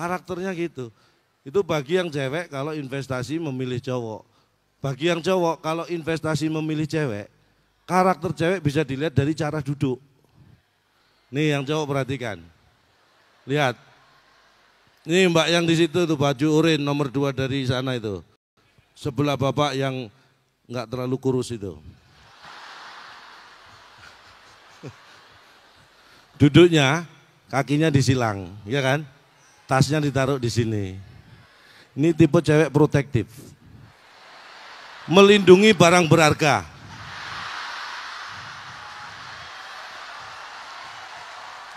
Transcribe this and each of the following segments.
Karakternya gitu. Itu bagi yang cewek kalau investasi memilih cowok. Bagi yang cowok kalau investasi memilih cewek, karakter cewek bisa dilihat dari cara duduk. Nih yang cowok perhatikan. Lihat. Nih mbak yang di situ tuh baju oranye nomor 2 dari sana itu. Sebelah bapak yang enggak terlalu kurus itu. Duduknya kakinya disilang, ya kan? Tasnya ditaruh di sini. Ini tipe cewek protektif. Melindungi barang berharga.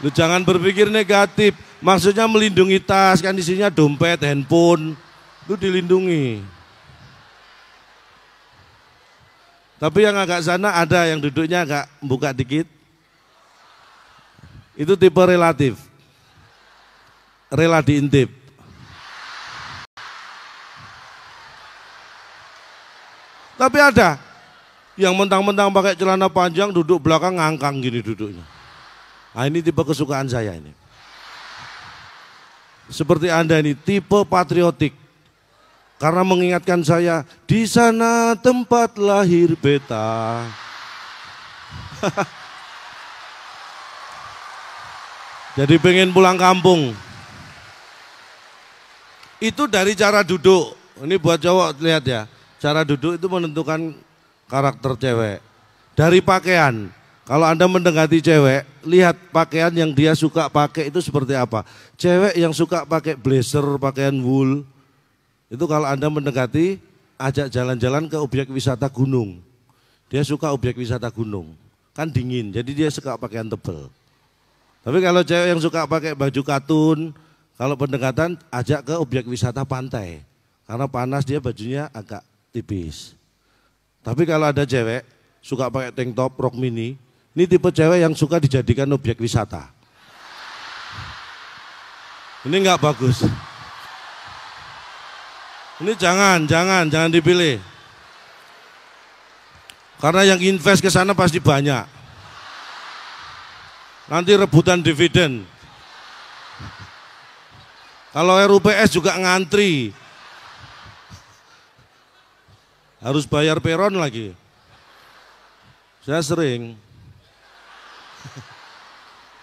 Lu jangan berpikir negatif, maksudnya melindungi tas, kan isinya dompet, handphone, itu dilindungi. Tapi yang agak sana ada yang duduknya agak buka dikit. Itu tipe relatif. Rela diintip. Tapi ada yang mentang-mentang pakai celana panjang duduk belakang ngangkang gini duduknya. Nah ini tipe kesukaan saya ini. Seperti Anda ini tipe patriotik. Karena mengingatkan saya di sana tempat lahir beta. Jadi pengen pulang kampung. Itu dari cara duduk. Ini buat cowok lihat ya. Cara duduk itu menentukan karakter cewek. Dari pakaian. Kalau Anda mendekati cewek, lihat pakaian yang dia suka pakai itu seperti apa. Cewek yang suka pakai blazer, pakaian wool. Itu kalau Anda mendekati, ajak jalan-jalan ke objek wisata gunung. Dia suka objek wisata gunung. Kan dingin, jadi dia suka pakaian tebal. Tapi kalau cewek yang suka pakai baju katun, kalau pendekatan ajak ke objek wisata pantai. Karena panas dia bajunya agak tipis. Tapi kalau ada cewek suka pakai tank top, rok mini, ini tipe cewek yang suka dijadikan objek wisata. Ini enggak bagus. Ini jangan dipilih. Karena yang invest ke sana pasti banyak. Nanti rebutan dividen. Kalau RUPS juga ngantri. Harus bayar peron lagi. Saya sering.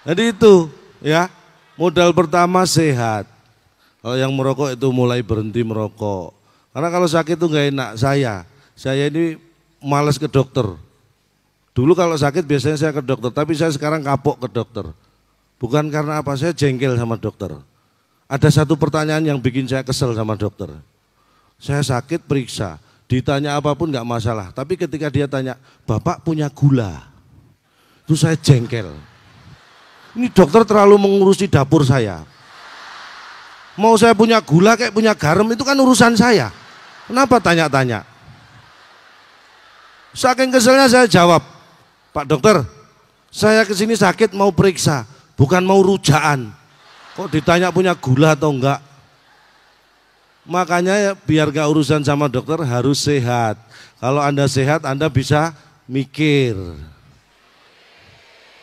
Jadi itu ya, modal pertama sehat. Kalau yang merokok itu mulai berhenti merokok. Karena kalau sakit itu nggak enak. Saya ini malas ke dokter. Dulu kalau sakit biasanya saya ke dokter, tapi saya sekarang kapok ke dokter. Bukan karena apa, saya jengkel sama dokter. Ada satu pertanyaan yang bikin saya kesel sama dokter. Saya sakit periksa, ditanya apapun nggak masalah. Tapi ketika dia tanya, Bapak punya gula, itu saya jengkel. Ini dokter terlalu mengurusi dapur saya. Mau saya punya gula kayak punya garam itu kan urusan saya. Kenapa tanya-tanya? Saking keselnya saya jawab, Pak dokter, saya kesini sakit mau periksa, bukan mau rujaan. Kok ditanya punya gula atau enggak? Makanya ya, biar gak urusan sama dokter harus sehat. Kalau Anda sehat Anda bisa mikir.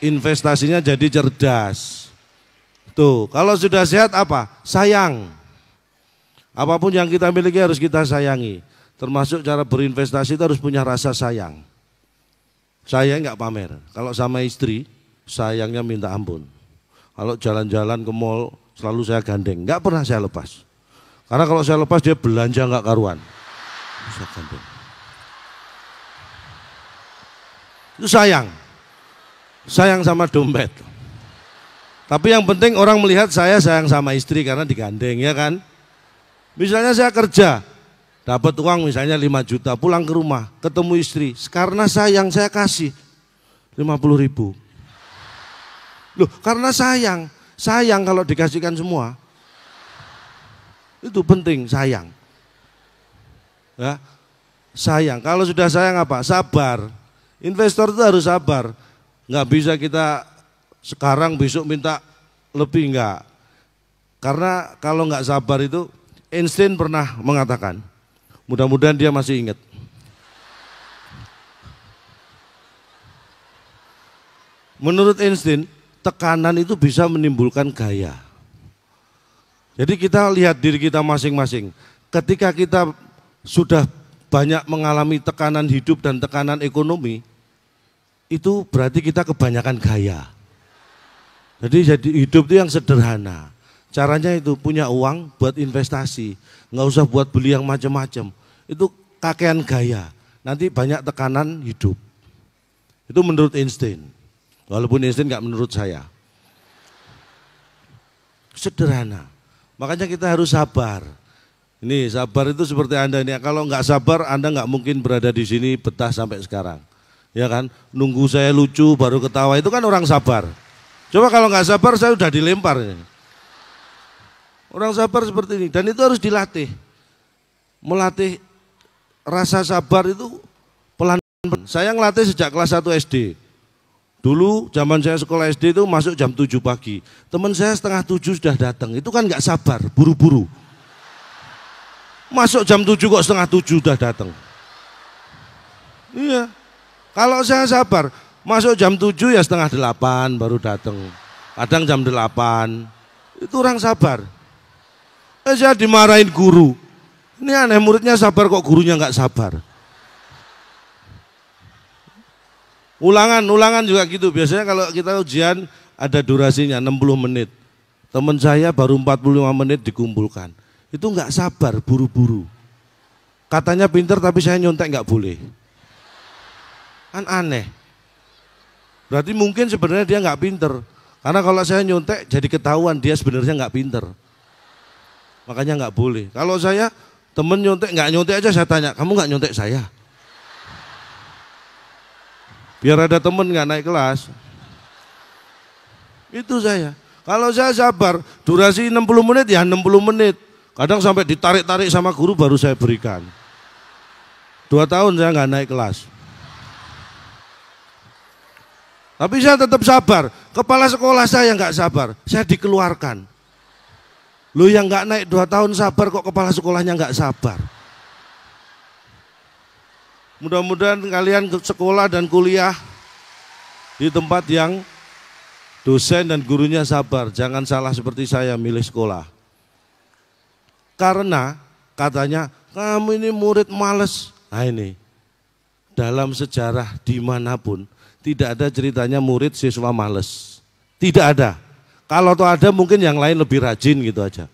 Investasinya jadi cerdas. Tuh, kalau sudah sehat apa? Sayang. Apapun yang kita miliki harus kita sayangi. Termasuk cara berinvestasi itu harus punya rasa sayang. Saya enggak pamer. Kalau sama istri, sayangnya minta ampun. Kalau jalan-jalan ke mall selalu saya gandeng, enggak pernah saya lepas. Karena kalau saya lepas dia belanja enggak karuan. Saya gandeng. Itu sayang. Sayang sama dompet. Tapi yang penting orang melihat saya sayang sama istri karena digandeng, ya kan? Misalnya saya kerja, dapat uang misalnya 5 juta, pulang ke rumah, ketemu istri, karena sayang saya kasih 50.000. Loh, karena sayang kalau dikasihkan semua. Itu penting, sayang. Ya, sayang. Kalau sudah sayang apa? Sabar. Investor itu harus sabar. Nggak bisa kita sekarang besok minta lebih, enggak. Karena kalau nggak sabar itu, Einstein pernah mengatakan, mudah-mudahan dia masih ingat. Menurut Einstein, tekanan itu bisa menimbulkan gaya. Jadi kita lihat diri kita masing-masing. Ketika kita sudah banyak mengalami tekanan hidup dan tekanan ekonomi, itu berarti kita kebanyakan gaya. Jadi hidup itu yang sederhana. Caranya itu punya uang buat investasi, nggak usah buat beli yang macam-macam. Itu kakean gaya. Nanti banyak tekanan hidup. Itu menurut Einstein. Walaupun Einstein nggak menurut saya. Sederhana. Makanya kita harus sabar. Ini sabar itu seperti Anda ini. Kalau nggak sabar, Anda nggak mungkin berada di sini betah sampai sekarang. Ya kan? Nunggu saya lucu baru ketawa itu kan orang sabar. Coba kalau nggak sabar saya udah dilempar. Orang sabar seperti ini dan itu harus dilatih. Melatih rasa sabar itu pelan-pelan. Saya ngelatih sejak kelas 1 SD. Dulu zaman saya sekolah SD itu masuk jam 7 pagi. Teman saya setengah 7 sudah datang. Itu kan nggak sabar, buru-buru. Masuk jam 7 kok setengah 7 sudah datang. Iya. Kalau saya sabar, masuk jam 7 ya setengah 8 baru datang. Kadang jam 8. Itu orang sabar. Saya dimarahin guru. Ini aneh, muridnya sabar kok gurunya nggak sabar. Ulangan juga gitu. Biasanya kalau kita ujian ada durasinya 60 menit. Teman saya baru 45 menit dikumpulkan. Itu nggak sabar, buru-buru. Katanya pinter tapi saya nyontek nggak boleh. Kan aneh. Berarti mungkin sebenarnya dia nggak pinter. Karena kalau saya nyontek jadi ketahuan dia sebenarnya nggak pinter. Makanya nggak boleh. Kalau saya temen nyontek nggak nyontek aja saya tanya, kamu nggak nyontek saya? Biar ada temen nggak naik kelas. Itu saya. Kalau saya sabar, durasi 60 menit ya 60 menit. Kadang sampai ditarik-tarik sama guru baru saya berikan. 2 tahun saya nggak naik kelas. Tapi saya tetap sabar. Kepala sekolah saya nggak sabar, saya dikeluarkan. Lu yang nggak naik 2 tahun sabar kok kepala sekolahnya nggak sabar. Mudah-mudahan kalian ke sekolah dan kuliah di tempat yang dosen dan gurunya sabar. Jangan salah seperti saya milih sekolah. Karena katanya kamu ini murid males. Nah ini, dalam sejarah dimanapun tidak ada ceritanya murid siswa males. Tidak ada. Kalau tuh ada mungkin yang lain lebih rajin gitu aja.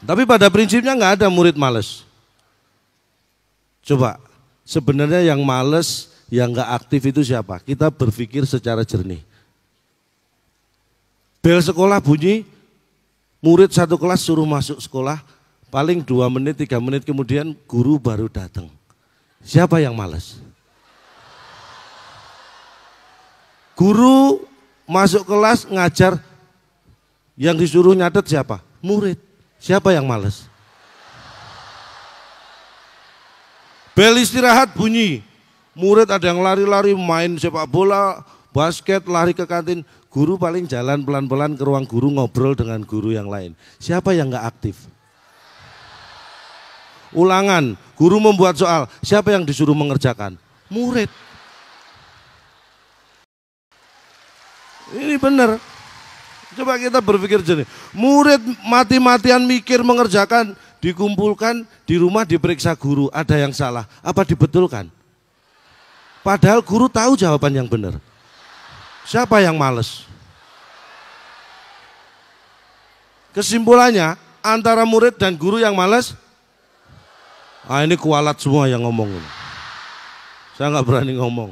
Tapi pada prinsipnya nggak ada murid males. Coba, sebenarnya yang males, yang nggak aktif itu siapa? Kita berpikir secara jernih. Bel sekolah bunyi, murid satu kelas suruh masuk sekolah, paling 2 menit, 3 menit kemudian guru baru datang. Siapa yang males? Guru masuk kelas ngajar, yang disuruh nyatet siapa? Murid. Siapa yang males? Bel istirahat bunyi, murid ada yang lari-lari main sepak bola, basket, lari ke kantin. Guru paling jalan pelan-pelan ke ruang guru ngobrol dengan guru yang lain. Siapa yang nggak aktif? Ulangan, guru membuat soal, siapa yang disuruh mengerjakan? Murid. Ini benar. Coba kita berpikir jernih. Murid mati-matian mikir mengerjakan, dikumpulkan di rumah diperiksa guru, ada yang salah, apa dibetulkan? Padahal guru tahu jawaban yang benar. Siapa yang males? Kesimpulannya antara murid dan guru yang males. Ah ini kualat semua yang ngomong. Saya nggak berani ngomong.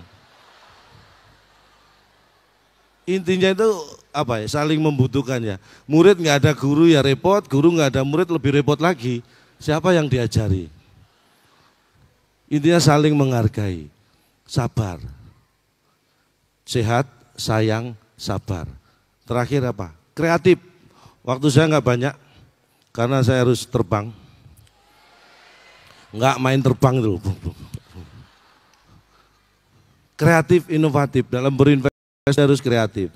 Intinya itu apa ya? Saling membutuhkan ya. Murid nggak ada guru ya repot, guru nggak ada murid lebih repot lagi. Siapa yang diajari? Intinya saling menghargai, sabar, sehat, sayang, sabar. Terakhir apa? Kreatif. Waktu saya nggak banyak karena saya harus terbang. Nggak main terbang dulu. Kreatif, inovatif dalam berinvestasi. Harus kreatif,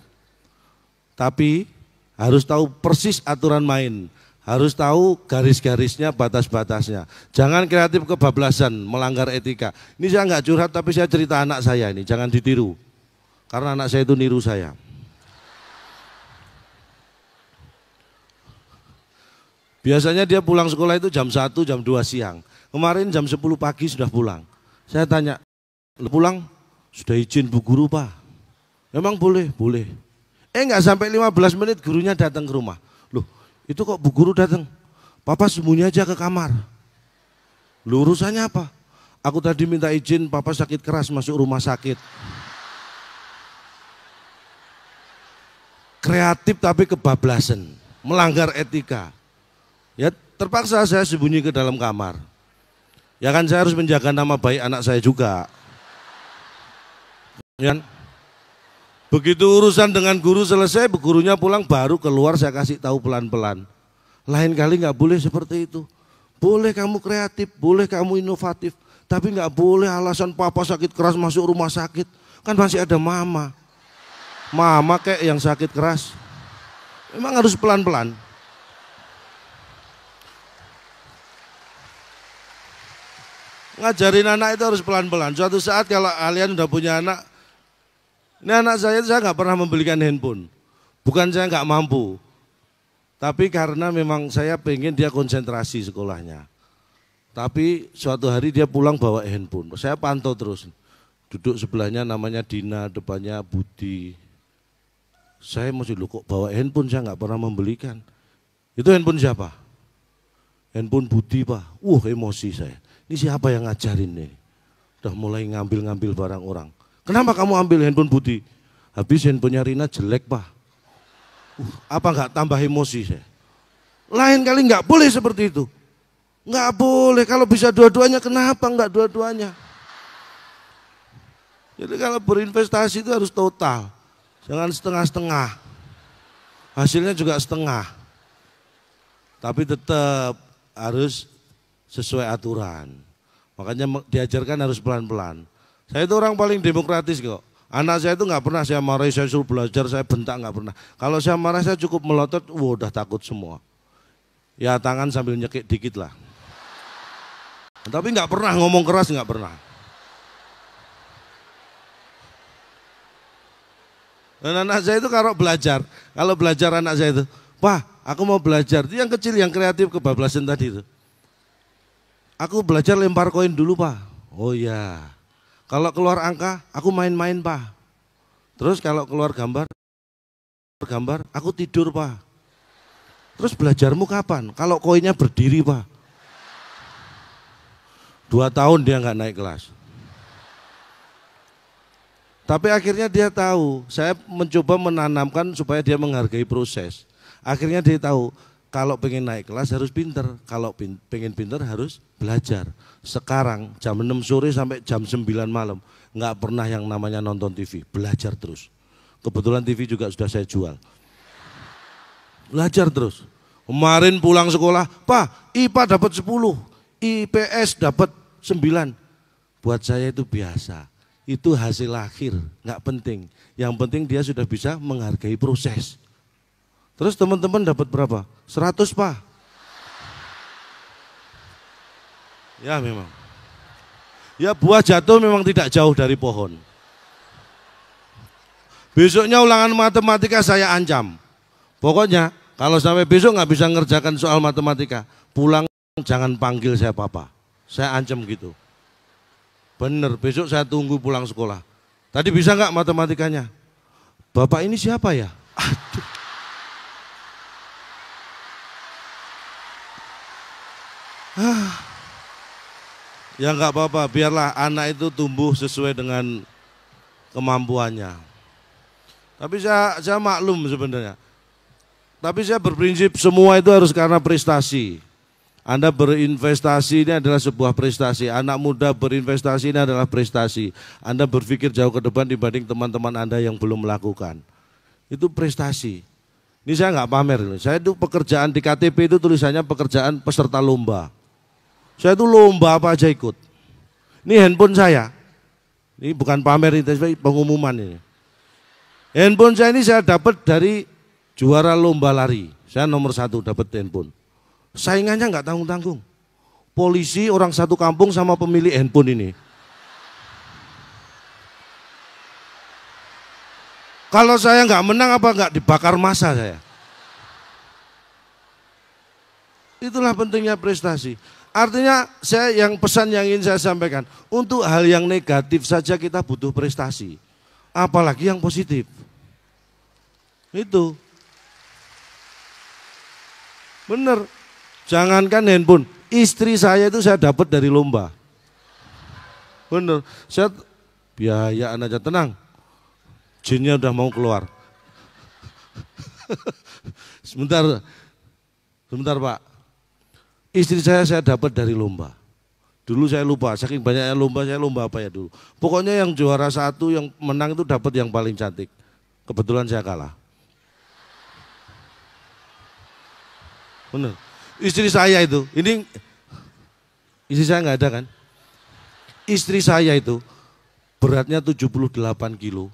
tapi harus tahu persis aturan main, harus tahu garis-garisnya, batas-batasnya. Jangan kreatif kebablasan, melanggar etika. Ini saya nggak curhat, tapi saya cerita anak saya ini, jangan ditiru, karena anak saya itu niru saya. Biasanya dia pulang sekolah itu jam 1, jam 2 siang. Kemarin jam 10 pagi sudah pulang. Saya tanya, pulang sudah izin Bu Guru Pak? Memang boleh? Boleh. Enggak sampai 15 menit gurunya datang ke rumah. Loh, itu kok Bu Guru datang? Papa sembunyi aja ke kamar. Loh, urusannya apa? Aku tadi minta izin, Papa sakit keras masuk rumah sakit. Kreatif tapi kebablasan, melanggar etika. Ya terpaksa saya sembunyi ke dalam kamar. Ya kan saya harus menjaga nama baik anak saya juga. Ya. Begitu urusan dengan guru selesai, gurunya pulang baru keluar saya kasih tahu pelan-pelan. Lain kali nggak boleh seperti itu. Boleh kamu kreatif, boleh kamu inovatif, tapi nggak boleh alasan papa sakit keras masuk rumah sakit. Kan masih ada mama. Mama kayak yang sakit keras. Memang harus pelan-pelan. Ngajarin anak itu harus pelan-pelan. Suatu saat kalau kalian udah punya anak, ini anak saya nggak pernah membelikan handphone. Bukan saya nggak mampu, tapi karena memang saya pengen dia konsentrasi sekolahnya. Tapi suatu hari dia pulang bawa handphone. Saya pantau terus. Duduk sebelahnya namanya Dina, depannya Budi. Saya masih lu kok bawa handphone, saya nggak pernah membelikan. Itu handphone siapa? Handphone Budi Pak. Emosi saya. Ini siapa yang ngajarin nih? Udah mulai ngambil-ngambil barang orang. Kenapa kamu ambil handphone Budi? Habis handphonenya Rina jelek Pak. Apa nggak tambah emosi saya? Lain kali nggak boleh seperti itu. Nggak boleh, kalau bisa dua-duanya kenapa nggak dua-duanya? Jadi kalau berinvestasi itu harus total. Jangan setengah-setengah, hasilnya juga setengah. Tapi tetap harus sesuai aturan. Makanya diajarkan harus pelan-pelan. Saya itu orang paling demokratis kok. Anak saya itu nggak pernah saya marahi, saya suruh belajar, saya bentak nggak pernah. Kalau saya marah saya cukup melotot, udah takut semua. Ya tangan sambil nyekik dikit lah. Tapi nggak pernah ngomong keras, nggak pernah. Dan anak saya itu kalau belajar anak saya itu, Pak, aku mau belajar. Itu yang kecil, yang kreatif, kebablasan tadi itu. Aku belajar lempar koin dulu Pak. Oh iya. Kalau keluar angka, aku main-main Pak. Terus kalau keluar gambar, aku tidur Pak. Terus belajarmu kapan? Kalau koinnya berdiri Pak. 2 tahun dia nggak naik kelas. Tapi akhirnya dia tahu, saya mencoba menanamkan supaya dia menghargai proses. Akhirnya dia tahu, kalau pengen naik kelas harus pinter, kalau pengen pinter harus belajar. Sekarang jam 6 sore sampai jam 9 malam, nggak pernah yang namanya nonton TV, belajar terus. Kebetulan TV juga sudah saya jual. Belajar terus. Kemarin pulang sekolah, Pak, IPA dapat 10, IPS dapat 9. Buat saya itu biasa. Itu hasil akhir, nggak penting. Yang penting dia sudah bisa menghargai proses. Terus teman-teman dapat berapa? 100 Pak. Ya memang. Ya buah jatuh memang tidak jauh dari pohon. Besoknya ulangan matematika saya ancam. Pokoknya kalau sampai besok nggak bisa ngerjakan soal matematika, pulang jangan panggil saya papa. Saya ancam gitu. Bener, besok saya tunggu pulang sekolah. Tadi bisa nggak matematikanya? Bapak ini siapa ya? Aduh. Ya nggak apa-apa, biarlah anak itu tumbuh sesuai dengan kemampuannya. Tapi saya maklum sebenarnya. Tapi saya berprinsip semua itu harus karena prestasi. Anda berinvestasi ini adalah sebuah prestasi. Anak muda berinvestasi ini adalah prestasi. Anda berpikir jauh ke depan dibanding teman-teman Anda yang belum melakukan. Itu prestasi. Ini saya nggak pamer. Saya itu pekerjaan di KTP itu tulisannya pekerjaan peserta lomba. Saya itu lomba apa aja ikut. Ini handphone saya. Ini bukan pamer, ini pengumuman ini. Handphone saya ini saya dapat dari juara lomba lari. Saya nomor 1 dapat handphone. Saingannya nggak tanggung-tanggung. Polisi, orang satu kampung sama pemilik handphone ini. Kalau saya nggak menang apa nggak dibakar massa saya. Itulah pentingnya prestasi. Artinya pesan yang ingin saya sampaikan, untuk hal yang negatif saja kita butuh prestasi. Apalagi yang positif. Itu. Bener. Jangankan handphone, istri saya itu saya dapat dari lomba. Bener. Saya biayaan aja, tenang. Jinnya udah mau keluar. Sebentar Pak. Istri saya dapat dari lomba. Dulu saya lupa, saking banyaknya lomba, saya lomba apa ya dulu. Pokoknya yang juara 1, yang menang itu dapat yang paling cantik. Kebetulan saya kalah. Benar. Istri saya itu, ini istri saya nggak ada kan? Istri saya itu beratnya 78 kilo,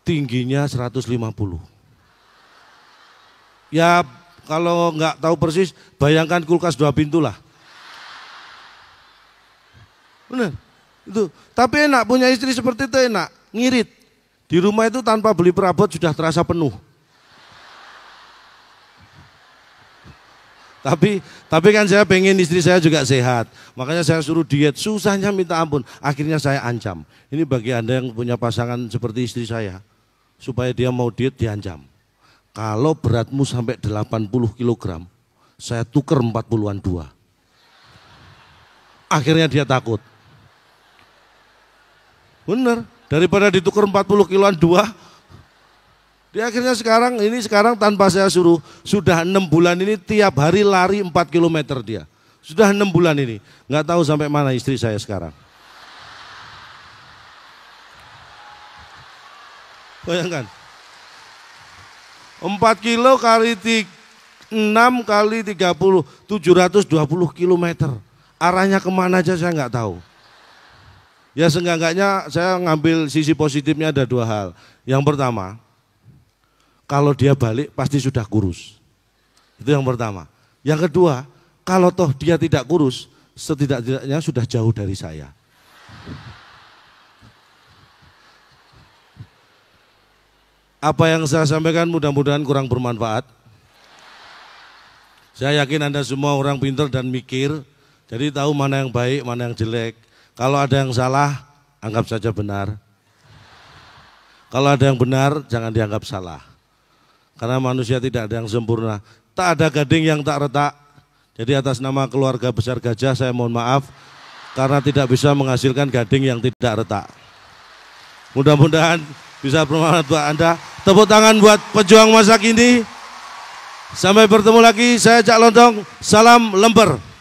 tingginya 150. Ya kalau nggak tahu persis, bayangkan kulkas 2 pintu lah. Benar, itu. Tapi enak punya istri seperti itu, enak, ngirit. Di rumah itu tanpa beli perabot sudah terasa penuh. Tapi kan saya pengen istri saya juga sehat, makanya saya suruh diet, susahnya minta ampun. Akhirnya saya ancam. Ini bagi Anda yang punya pasangan seperti istri saya, supaya dia mau diet diancam. Kalau beratmu sampai 80 kg, saya tuker 40-an 2. Akhirnya dia takut. Bener, daripada ditukar 40 kiloan 2, dia akhirnya sekarang tanpa saya suruh, sudah 6 bulan ini tiap hari lari 4 km dia. Sudah 6 bulan ini, nggak tahu sampai mana istri saya sekarang. Bayangkan, 4 kilo kali 6 kali 30, 720 km. Arahnya kemana aja saya nggak tahu. Ya seenggak-enggaknya saya ngambil sisi positifnya ada 2 hal. Yang pertama, kalau dia balik pasti sudah kurus. Itu yang pertama. Yang kedua, kalau toh dia tidak kurus, setidak-tidaknya sudah jauh dari saya. Apa yang saya sampaikan mudah-mudahan kurang bermanfaat. Saya yakin Anda semua orang pintar dan mikir, jadi tahu mana yang baik, mana yang jelek. Kalau ada yang salah, anggap saja benar. Kalau ada yang benar, jangan dianggap salah. Karena manusia tidak ada yang sempurna. Tak ada gading yang tak retak. Jadi atas nama keluarga besar Gajah, saya mohon maaf karena tidak bisa menghasilkan gading yang tidak retak. Mudah-mudahan bisa bermanfaat buat Anda. Tepuk tangan buat pejuang masa kini. Sampai bertemu lagi, saya Cak Lontong, salam lemper.